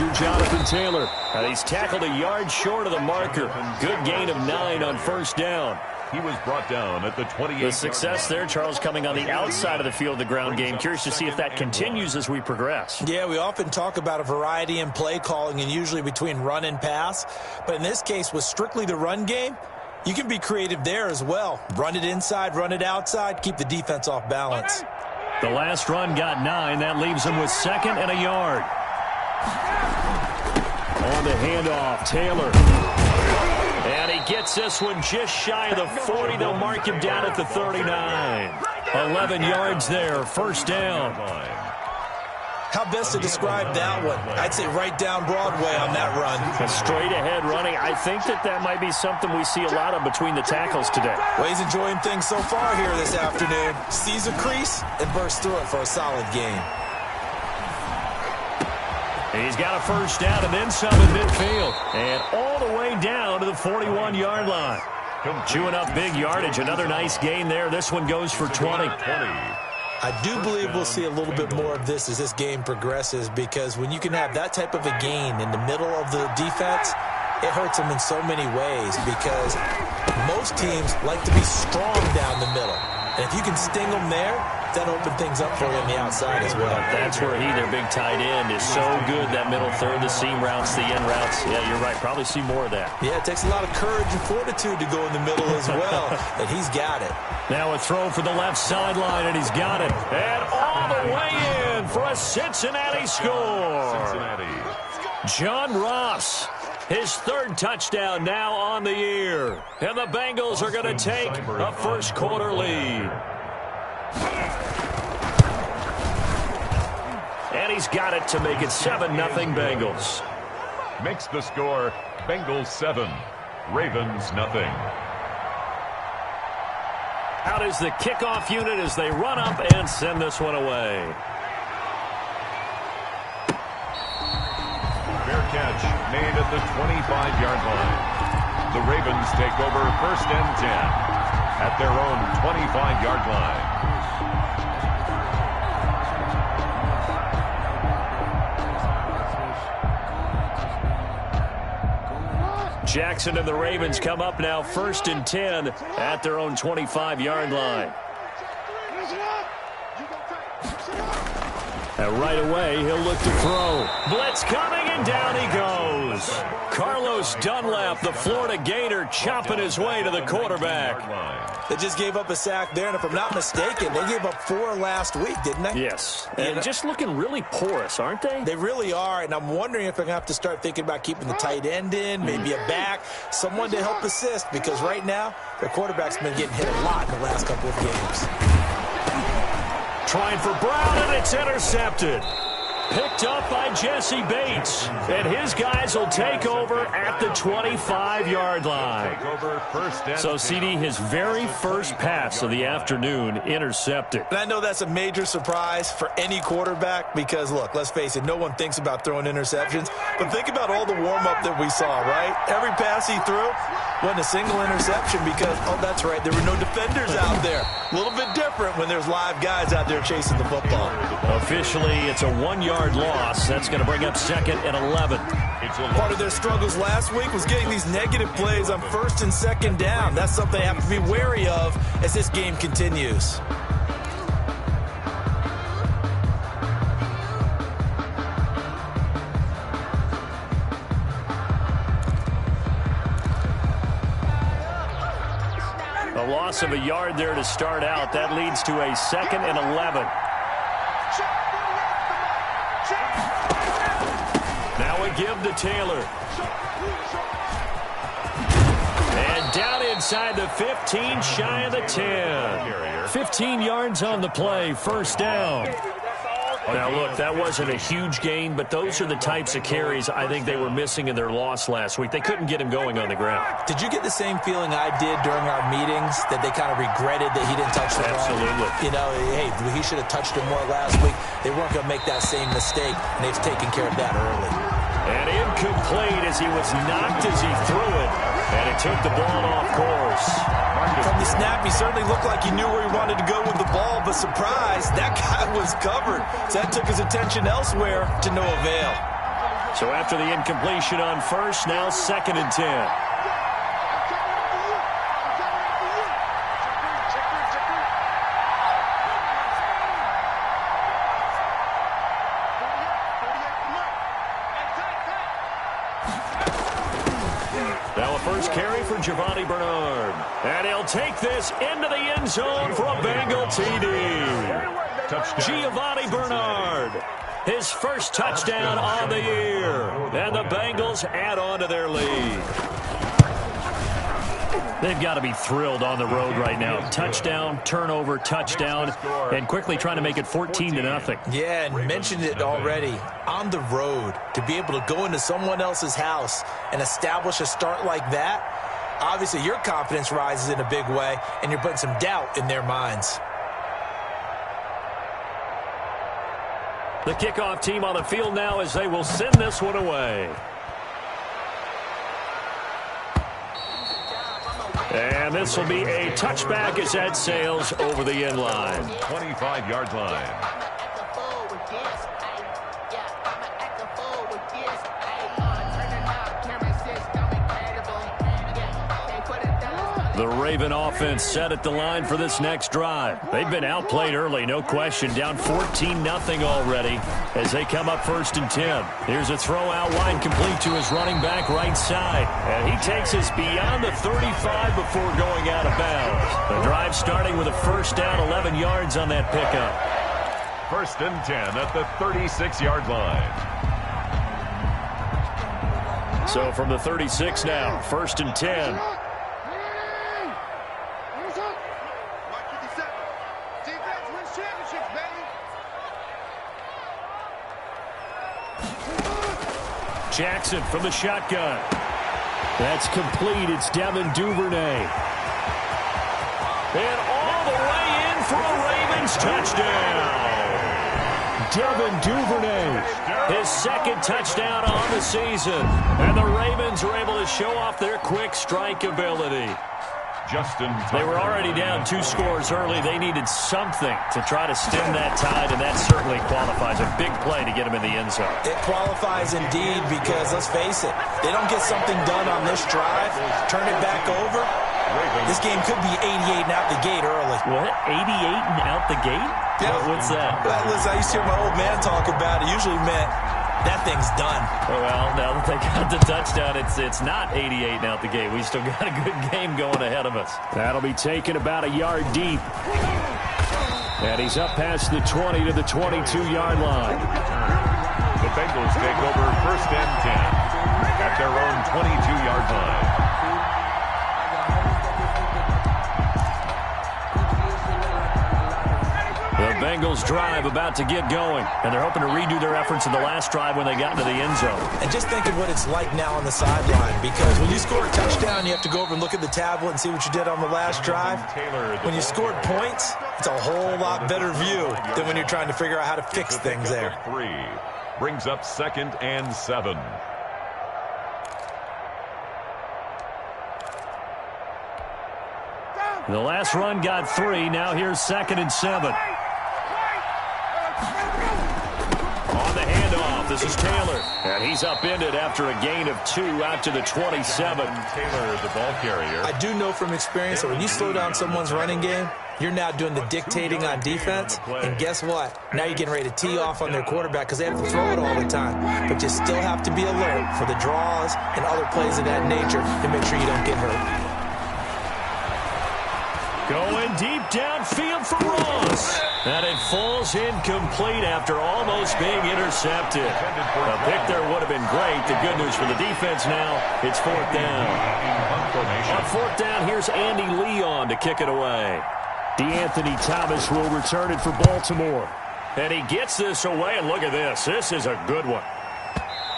your Jonathan Taylor. He's tackled a yard short of the marker. Good gain of 9 on first down. He was brought down at the 28. The success there, Charles, coming on the outside of the field, the ground game. Curious to see if that continues as we progress. Yeah, we often talk about a variety in play calling and usually between run and pass. But in this case, with strictly the run game, you can be creative there as well. Run it inside, run it outside, keep the defense off balance. The last run got 9. That leaves him with 2nd and a yard. On the handoff, Taylor. And he gets this one just shy of the 40. They'll mark him down at the 39. 11 yards there, first down. How best to describe that one? I'd say right down Broadway on that run. Straight ahead running. I think that might be something we see a lot of between the tackles today. Well, he's enjoying things so far here this afternoon. Sees a crease and bursts through it for a solid gain. He's got a first down and then some in midfield. And all the way down to the 41-yard line. Chewing up big yardage. Another nice gain there. This one goes for 20. I do believe we'll see a little bit more of this as this game progresses, because when you can have that type of a gain in the middle of the defense, it hurts them in so many ways, because most teams like to be strong down the middle. And if you can sting them there, that open things up for you on the outside as well. That's where their big tight end, is so good. That middle third, the seam routes, the end routes. Yeah, you're right. Probably see more of that. Yeah, it takes a lot of courage and fortitude to go in the middle as well. And he's got it. Now a throw for the left sideline, and he's got it. And all the way in for a Cincinnati score. John Ross, his 3rd touchdown now on the year. And the Bengals are going to take a first quarter lead. And he's got it to make it 7-0 Bengals. Makes the score Bengals 7, Ravens nothing. Out is the kickoff unit as they run up and send this one away. Fair catch made at the 25-yard line. The Ravens take over 1st and 10 at their own 25-yard line. Jackson and the Ravens come up now 1st and 10 at their own 25-yard line. And right away, he'll look to throw. Blitz coming, and down he goes. Carlos Dunlap, the Florida Gator, chopping his way to the quarterback. They just gave up a sack there, and if I'm not mistaken, they gave up 4 last week, didn't they? Yes, and just looking really porous, aren't they? They really are, and I'm wondering if they're going to have to start thinking about keeping the tight end in, maybe a back, someone to help assist, because right now, their quarterback's been getting hit a lot in the last couple of games. Trying for Brown, and it's intercepted. Picked up by Jesse Bates. And his guys will take over at the 25-yard line. So, CD, his very first pass of the afternoon intercepted. And I know that's a major surprise for any quarterback because, look, let's face it, no one thinks about throwing interceptions. But think about all the warm-up that we saw, right? Every pass he threw wasn't a single interception because, oh, that's right, there were no defenders out there. A little bit different when there's live guys out there chasing the football. Officially, it's a 1-yard loss. That's going to bring up 2nd and 11. Part of their struggles last week was getting these negative plays on 1st and 2nd down. That's something they have to be wary of as this game continues. A loss of a yard there to start out. That leads to a 2nd and 11. Now we give to Taylor. And down inside the 15, shy of the 10. 15 yards on the play, first down. Now, look, that wasn't a huge gain, but those are the types of carries I think they were missing in their loss last week. They couldn't get him going on the ground. Did you get the same feeling I did during our meetings, that they kind of regretted that he didn't touch the ball? Absolutely. You know, hey, he should have touched it more last week. They weren't going to make that same mistake, and they've taken care of that early. And incomplete as he was knocked as he threw it, and it took the ball off course. From the snap, he certainly looked like he knew where he wanted to go with the ball, but surprise, that guy was covered. So that took his attention elsewhere to no avail. So after the incompletion on first, now 2nd and 10. Now a first carry for Giovanni Bernard. And he'll take this into the end zone for a Bengal TD. Giovanni Bernard, his first touchdown on the year. And the Bengals add on to their lead. They've got to be thrilled on the road right now. Touchdown, turnover, touchdown, and quickly trying to make it 14-0. Yeah, and mentioned it already. On the road, to be able to go into someone else's house and establish a start like that, obviously your confidence rises in a big way, and you're putting some doubt in their minds. The kickoff team on the field now as they will send this one away. And this will be a touchback as that sails over the end line. 25-yard line. The Raven offense set at the line for this next drive. They've been outplayed early, no question. Down 14-0 already as they come up 1st and 10. Here's a throw out wide complete to his running back right side. And he takes us beyond the 35 before going out of bounds. The drive starting with a first down, 11 yards on that pickup. 1st and 10 at the 36-yard line. So from the 36 now, 1st and 10. Jackson from the shotgun. That's complete. It's Devin Duvernay. And all the way in for a Ravens touchdown. Devin Duvernay, his 2nd touchdown on the season. And the Ravens are able to show off their quick strike ability. They were already down 2 scores early. They needed something to try to stem that tide, and that certainly qualifies. A big play to get them in the end zone. It qualifies indeed because, let's face it, they don't get something done on this drive, turn it back over, this game could be 88 and out the gate early. What? 88 and out the gate? Yeah. What's that? Well, listen, I used to hear my old man talk about it. Usually meant that thing's done. Well, now that they got the touchdown, it's not 88 and out the gate. We still got a good game going ahead of us. That'll be taken about a yard deep. And he's up past the 20 to the 22-yard line. The Bengals take over 1st and 10 at their own 22-yard line. The Bengals drive about to get going, and they're hoping to redo their efforts in the last drive when they got into the end zone. And just think of what it's like now on the sideline, because when you score a touchdown, you have to go over and look at the tablet and see what you did on the last drive. When you scored points, it's a whole lot better view than when you're trying to figure out how to fix things there. 3 brings up 2nd and 7. The last run got 3. Now here's 2nd and 7. On the handoff, this is Taylor. And he's upended after a gain of 2 out to the 27. Taylor, the ball carrier. I do know from experience that when you slow down someone's running game, you're now doing the dictating on defense. And guess what? Now you're getting ready to tee off on their quarterback because they have to throw it all the time. But you still have to be alert for the draws and other plays of that nature to make sure you don't get hurt. Going deep downfield for Ross. And it falls incomplete after almost being intercepted. A pick there would have been great. The good news for the defense now, it's 4th down. On 4th down, here's Andy Leon to kick it away. DeAnthony Thomas will return it for Baltimore. And he gets this away, and look at this. This is a good one.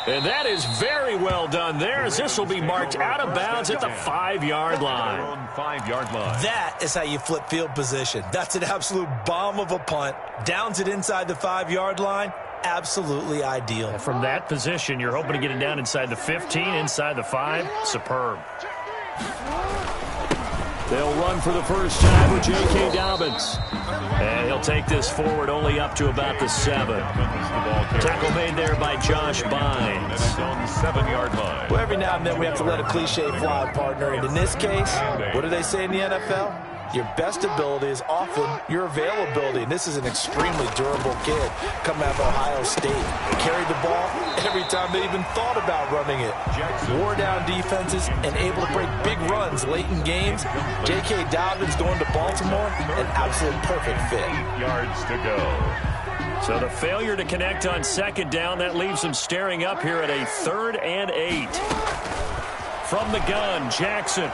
And that is very well done there, as this will be marked out of bounds at the 5-yard line. 5-yard line. That is how you flip field position. That's an absolute bomb of a punt. Downs it inside the 5-yard line. Absolutely ideal. From that position, you're hoping to get it down inside the 15, inside the 5. Superb. They'll run for the first time with J.K. Dobbins. And he'll take this forward only up to about the 7. Tackle made there by Josh Bynes. 7-yard line. Well, every now and then we have to let a cliche fly, partner. And in this case, what do they say in the NFL? Your best ability is often your availability. And this is an extremely durable kid coming out of Ohio State. Carried the ball every time they even thought about running it. Wore down defenses and able to break big runs late in games. J.K. Dobbins going to Baltimore, an absolute perfect fit. 8 yards to go. So the failure to connect on second down, that leaves them staring up here at a 3rd and 8. From the gun, Jackson.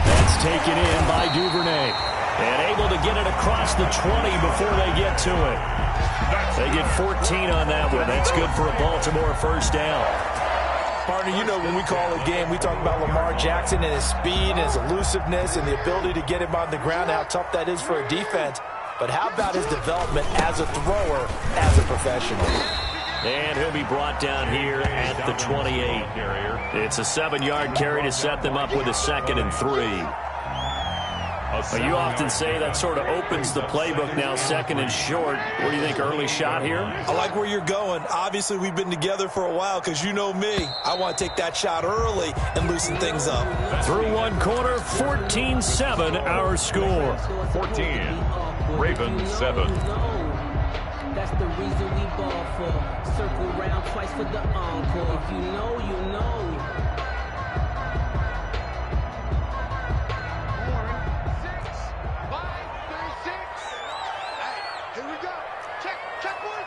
That's taken in by Duvernay. And able to get it across the 20 before they get to it. They get 14 on that one. That's good for a Baltimore first down. Partner, you know when we call a game, we talk about Lamar Jackson and his speed and his elusiveness and the ability to get him on the ground, how tough that is for a defense. But how about his development as a thrower, as a professional? And he'll be brought down here at the 28. It's a 7-yard carry to set them up with a 2nd and 3. You often say that sort of opens the playbook now, 2nd and short. What do you think, early shot here? I like where you're going. Obviously, we've been together for a while because you know me. I want to take that shot early and loosen things up. Through one quarter, 14-7 our score. 14. Ravens 7. That's the reason we ball for. Circle round twice for the encore. If you know, you know. 6, 5, 36. Hey, here we go. Check one.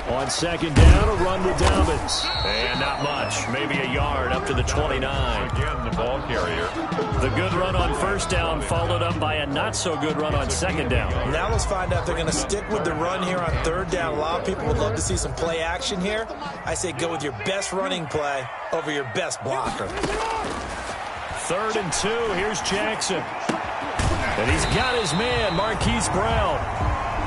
On second down, a run with Dobbins. And not much. Maybe a yard up to the 29. Again, the ball carrier. The good run on first down followed up by a not-so-good run on second down. Now let's find out if they're going to stick with the run here on 3rd down. A lot of people would love to see some play action here. I say go with your best running play over your best blocker. 3rd and 2. Here's Jackson. And he's got his man, Marquise Brown.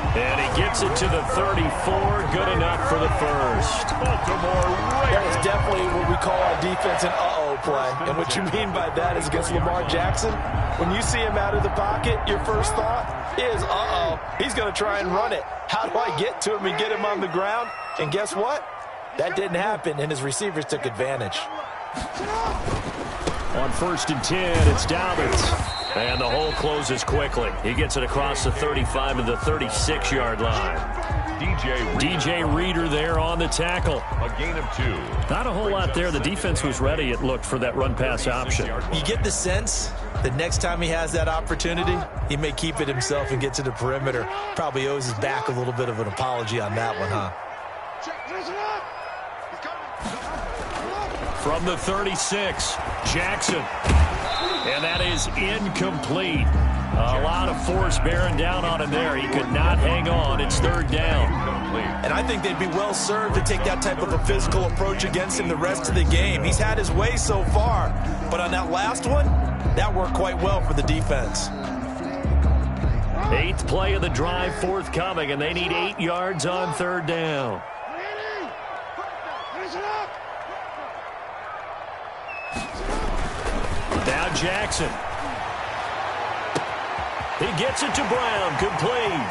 And he gets it to the 34. Good enough for the first. That is definitely what we call our defense an uh-oh play. And what you mean by that is against Lamar Jackson, when you see him out of the pocket, your first thought is, uh-oh, he's going to try and run it. How do I get to him and get him on the ground? And guess what? That didn't happen, and his receivers took advantage. On 1st and 10, it's Dobbins. And the hole closes quickly. He gets it across the 35 to the 36-yard line. DJ Reader there on the tackle. A gain of 2. Not a whole lot there. The defense was ready, it looked, for that run-pass option. You get the sense that next time he has that opportunity, he may keep it himself and get to the perimeter. Probably owes his back a little bit of an apology on that one, huh? From the 36, Jackson. And that is incomplete. A lot of force bearing down on him there. He could not hang on. It's 3rd down. And I think they'd be well served to take that type of a physical approach against him the rest of the game. He's had his way so far. But on that last one, that worked quite well for the defense. 8th play of the drive forthcoming, and they need 8 yards on 3rd down. Now Jackson. He gets it to Brown, complete.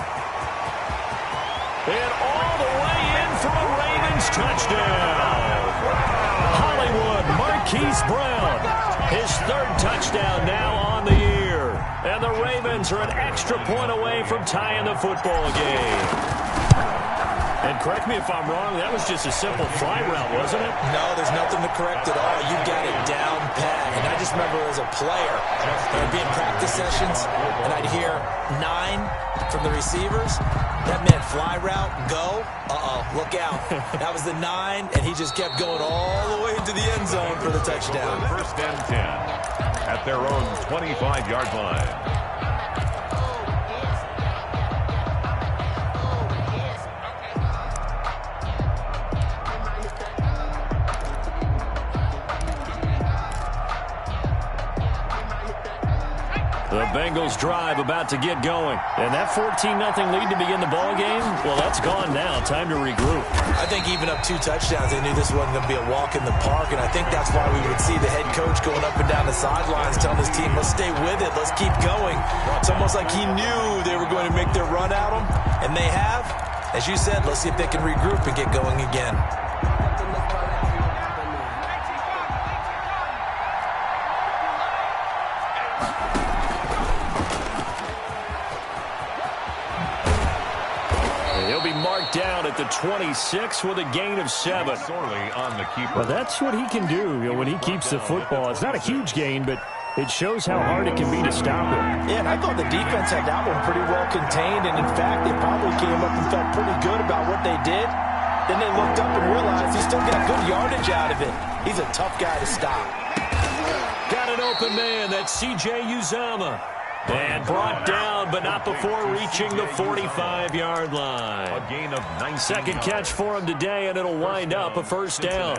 And all the way in for a Ravens touchdown. Hollywood, Marquise Brown. His 3rd touchdown now on the year. And the Ravens are an extra point away from tying the football game. And correct me if I'm wrong, that was just a simple fly route, wasn't it? No, there's nothing to correct at all. You got it down pat. And I just remember as a player, there'd be in practice sessions, and I'd hear 9 from the receivers. That meant fly route, go. Uh-oh, look out. That was the 9, and he just kept going all the way into the end zone for the touchdown. 1st and 10 at their own 25-yard line. The Bengals drive about to get going. And that 14-0 lead to begin the ball game, well, that's gone now. Time to regroup. I think even up 2 touchdowns, they knew this wasn't going to be a walk in the park, and I think that's why we would see the head coach going up and down the sidelines telling his team, let's stay with it, let's keep going. It's almost like he knew they were going to make their run at him, and they have. As you said, let's see if they can regroup and get going again. He'll be marked down at the 26 with a gain of 7. Sorely on the keeper. Well, that's what he can do, when he keeps the football. It's not a huge gain, but it shows how hard it can be to stop him. Yeah, and I thought the defense had that one pretty well contained, and in fact, they probably came up and felt pretty good about what they did. Then they looked up and realized he still got good yardage out of it. He's a tough guy to stop. Got an open man. That's C.J. Uzomah. And brought down, but not before reaching the 45-yard line. A gain of 19. Second catch for him today, and it'll wind up a first down.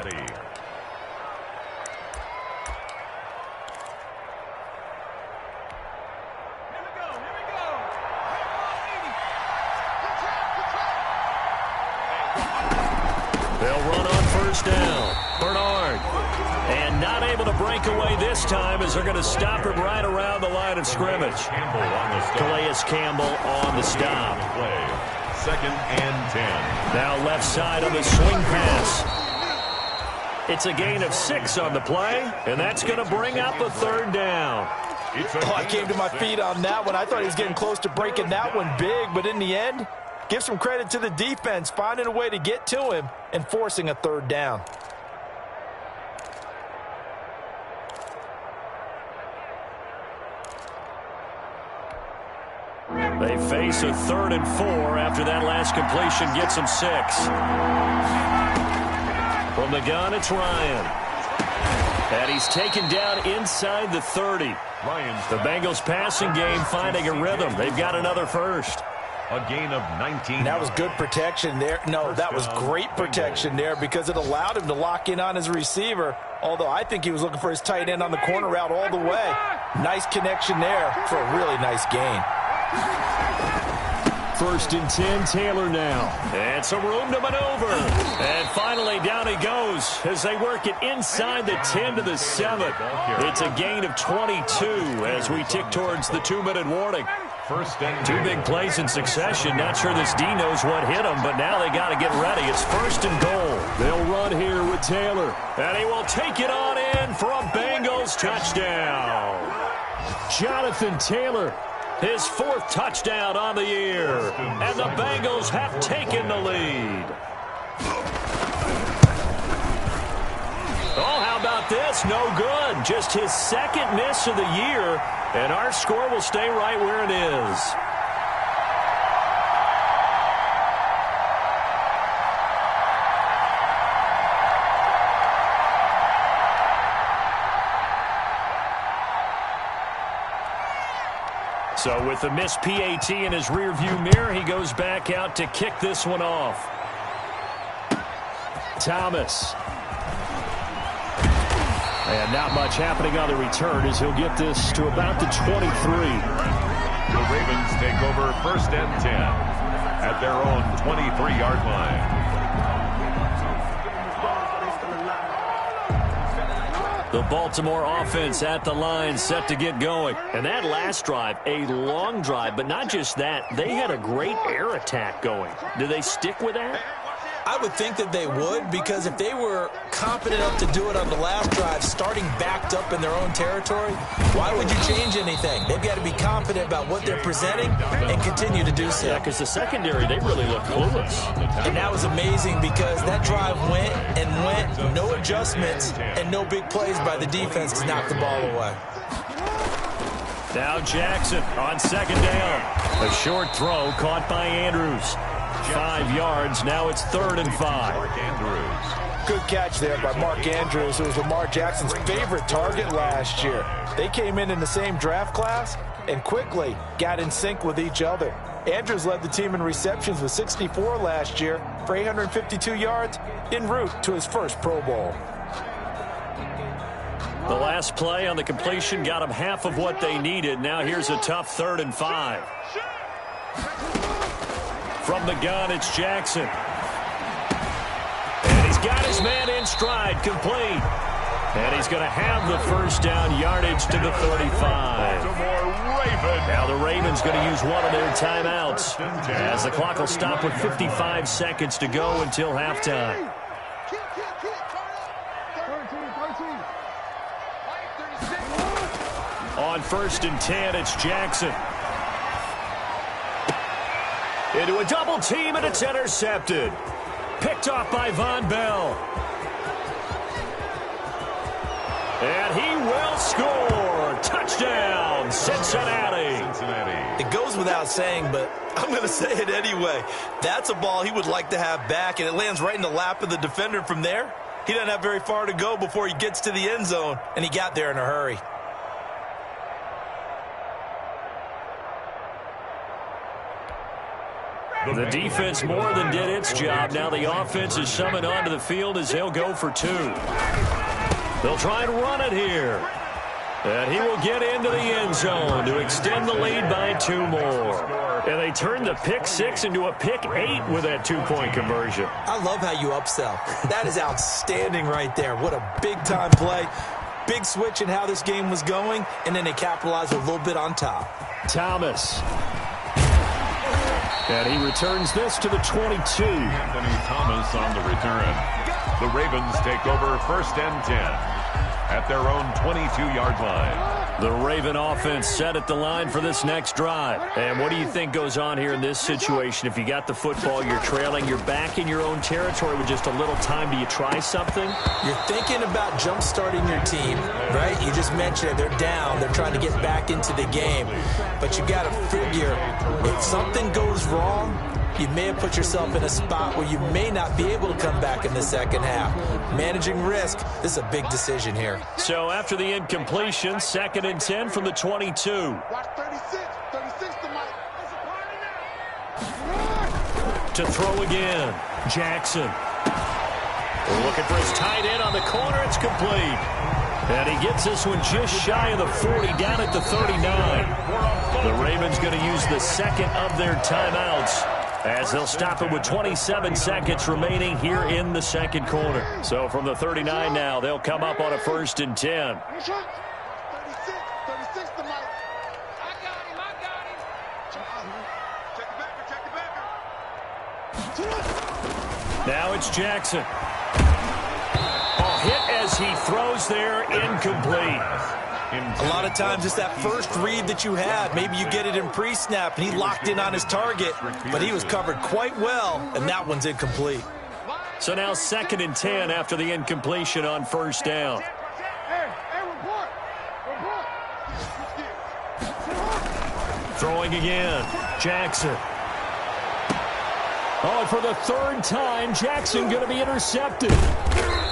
They'll run on first down. Bernard. And not able to break away this time as they're going to stop him right around the line of scrimmage. Calais Campbell on the stop. Second and 10. Now left side on the swing pass. It's a gain of 6 on the play, and that's going to bring up a third down. I came to my feet on that one. I thought he was getting close to breaking that one big, but in the end, give some credit to the defense, finding a way to get to him and forcing a third down. They face a 3rd and 4 after that last completion gets them 6. From the gun, it's Ryan. And he's taken down inside the 30. The Bengals passing game finding a rhythm. They've got another first. A gain of 19. That was good protection there. No, that was great protection there because it allowed him to lock in on his receiver, although I think he was looking for his tight end on the corner route all the way. Nice connection there for a really nice gain. First and 10, Taylor now. And some room to maneuver. And finally, down he goes as they work it inside the 10 to the 7. It's a gain of 22 as we tick towards the 2-minute warning. First and 2 big plays in succession. Not sure this D knows what hit him, but now they got to get ready. It's first and goal. They'll run here with Taylor. And he will take it on in for a Bengals touchdown. Jonathan Taylor. His 4th touchdown on the year. And the Bengals have taken the lead. Oh, how about this? No good. Just his 2nd miss of the year. And our score will stay right where it is. So with the missed PAT in his rearview mirror, he goes back out to kick this one off. Thomas. And not much happening on the return as he'll get this to about the 23. The Ravens take over first and 10 at their own 23-yard line. The Baltimore offense at the line set to get going. And that last drive, a long drive, but not just that. They had a great air attack going. Do they stick with that? I would think that they would, because if they were confident enough to do it on the last drive, starting backed up in their own territory, why would you change anything? They've got to be confident about what they're presenting and continue to do so. Yeah, because the secondary, they really look clueless. And that was amazing because that drive went and went, no adjustments, and no big plays by the defense to knock the ball away. Now Jackson on second down. A short throw caught by Andrews. 5 yards. Now it's 3rd and 5. Mark Andrews. Good catch there by Mark Andrews, who was Lamar Jackson's favorite target last year. They came in the same draft class and quickly got in sync with each other. Andrews led the team in receptions with 64 last year for 852 yards en route to his first Pro Bowl. The last play on the completion got them half of what they needed. Now here's a tough 3rd and 5. From the gun, it's Jackson. And he's got his man in stride, complete. And he's going to have the first down, yardage to the 35. Now the Ravens going to use one of their timeouts as the clock will stop with 55 seconds to go until halftime. On 1st and 10, it's Jackson. Into a double team, and it's intercepted. Picked off by Von Bell. And he will score. Touchdown, Cincinnati. It goes without saying, but I'm going to say it anyway. That's a ball he would like to have back, and it lands right in the lap of the defender from there. He doesn't have very far to go before he gets to the end zone, and he got there in a hurry. The defense more than did its job. Now the offense is summoned onto the field as they'll go for 2. They'll try and run it here. And he will get into the end zone to extend the lead by 2 more. And they turned the pick 6 into a pick 8 with that 2-point conversion. I love how you upsell. That is outstanding right there. What a big-time play. Big switch in how this game was going, and then they capitalized a little bit on top. Thomas. And he returns this to the 22. Anthony Thomas on the return. The Ravens take over 1st and 10 at their own 22-yard line. The Raven offense set at the line for this next drive. And what do you think goes on here in this situation? If you got the football, you're trailing, you're back in your own territory with just a little time. Do you try something? You're thinking about jump-starting your team, right? You just mentioned it. They're down. They're trying to get back into the game. But you got to figure, if something goes wrong, you may have put yourself in a spot where you may not be able to come back in the second half. Managing risk, this is a big decision here. So after the incompletion, 2nd and 10 from the 22. Watch 36. 36 to Mike. To throw again, Jackson. Looking for his tight end on the corner. It's complete. And he gets this one just shy of the 40, down at the 39. The Ravens going to use the second of their timeouts as they'll stop it with 27 seconds remaining here in the second quarter. So from the 39 now, they'll come up on a 1st and 10. 36 to Mike. I got him. Check the backer. Now it's Jackson. Hit as he throws there, incomplete. A lot of times it's that first read that you had. Maybe you get it in pre-snap, and he locked in on his target, but he was covered quite well, and that one's incomplete. So now 2nd and 10 after the incompletion on 1st down. Throwing again, Jackson. Oh, and for the 3rd time, Jackson going to be intercepted.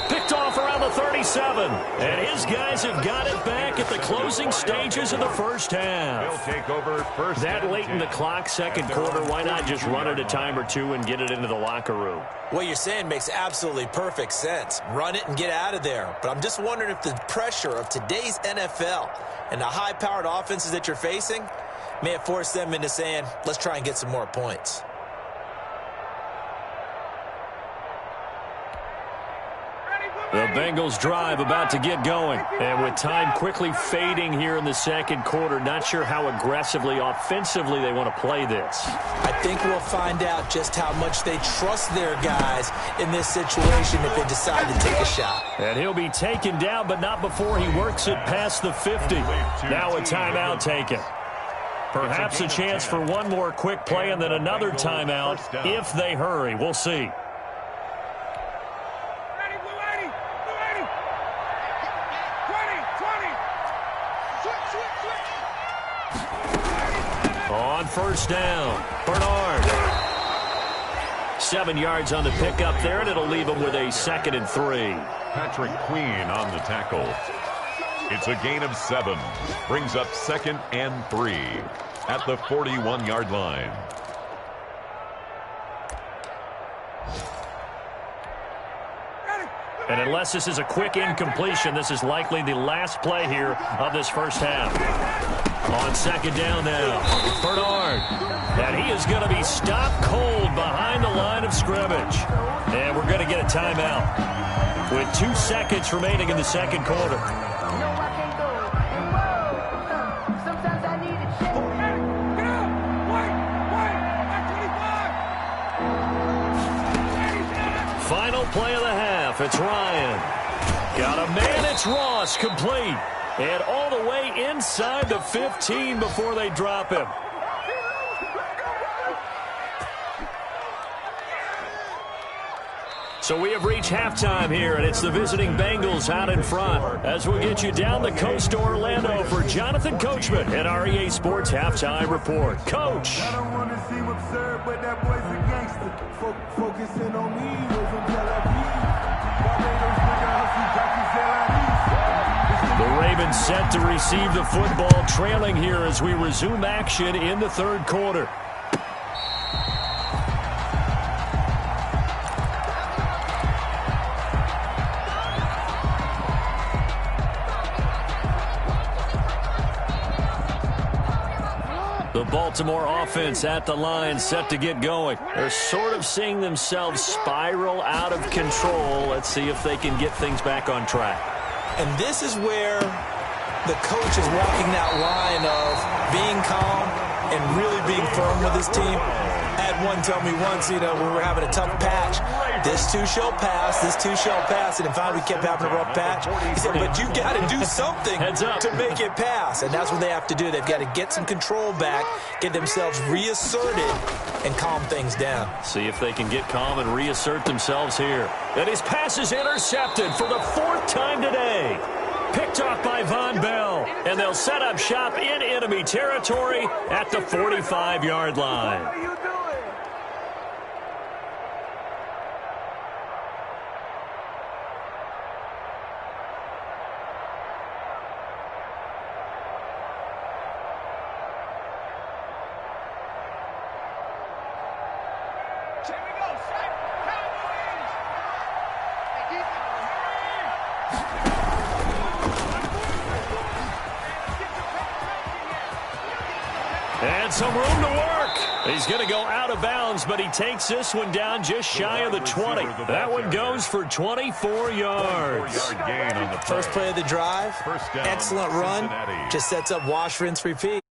Picked off around the 37. And his guys have got it back at the closing stages of the first half. They'll take over 1st. That late in the clock, second quarter, why not just run it a time or 2 and get it into the locker room? What you're saying makes absolutely perfect sense. Run it and get out of there. But I'm just wondering if the pressure of today's NFL and the high-powered offenses that you're facing may have forced them into saying, let's try and get some more points. The Bengals drive about to get going. And with time quickly fading here in the second quarter, not sure how aggressively, offensively they want to play this. I think we'll find out just how much they trust their guys in this situation if they decide to take a shot. And he'll be taken down, but not before he works it past the 50. Now a timeout taken. Perhaps a chance for one more quick play and then another timeout if they hurry. We'll see. On first down, Bernard. 7 yards on the pickup there, and it'll leave him with a 2nd and 3. Patrick Queen on the tackle. It's a gain of 7. Brings up 2nd and 3 at the 41-yard line. And unless this is a quick incompletion, this is likely the last play here of this first half. On second down now, Bernard. And he is going to be stopped cold behind the line of scrimmage. And we're going to get a timeout with 2 seconds remaining in the second quarter. Final play of the half. It's Ryan. Got a man. It's Ross, complete. And all the way inside the 15 before they drop him. So we have reached halftime here, and it's the visiting Bengals out in front. As we'll get you down the coast to Orlando for Jonathan Coachman at our EA Sports Halftime Report. Coach. I don't want to seem absurd, but that boy's a gangster. Focusing on me, was from Tel The Ravens set to receive the football, trailing here as we resume action in the third quarter. The Baltimore offense at the line, set to get going. They're sort of seeing themselves spiral out of control. Let's see if they can get things back on track. And this is where the coach is walking that line of being calm and really being firm with his team. I had one tell me once, when we were having a tough patch, this too shall pass, this too shall pass. And in fact, we kept having a rough patch. He said, but you got to do something to make it pass. And that's what they have to do. They've got to get some control back, get themselves reasserted, and calm things down. See if they can get calm and reassert themselves here. And his pass is intercepted for the 4th time today. Picked off by Von Bell. And they'll set up shop in enemy territory at the 45-yard line. And some room to work. He's going to go out of bounds, but he takes this one down just shy of the 20. That one goes for 24 yards. First play of the drive. Excellent run. Just sets up wash, rinse, repeat.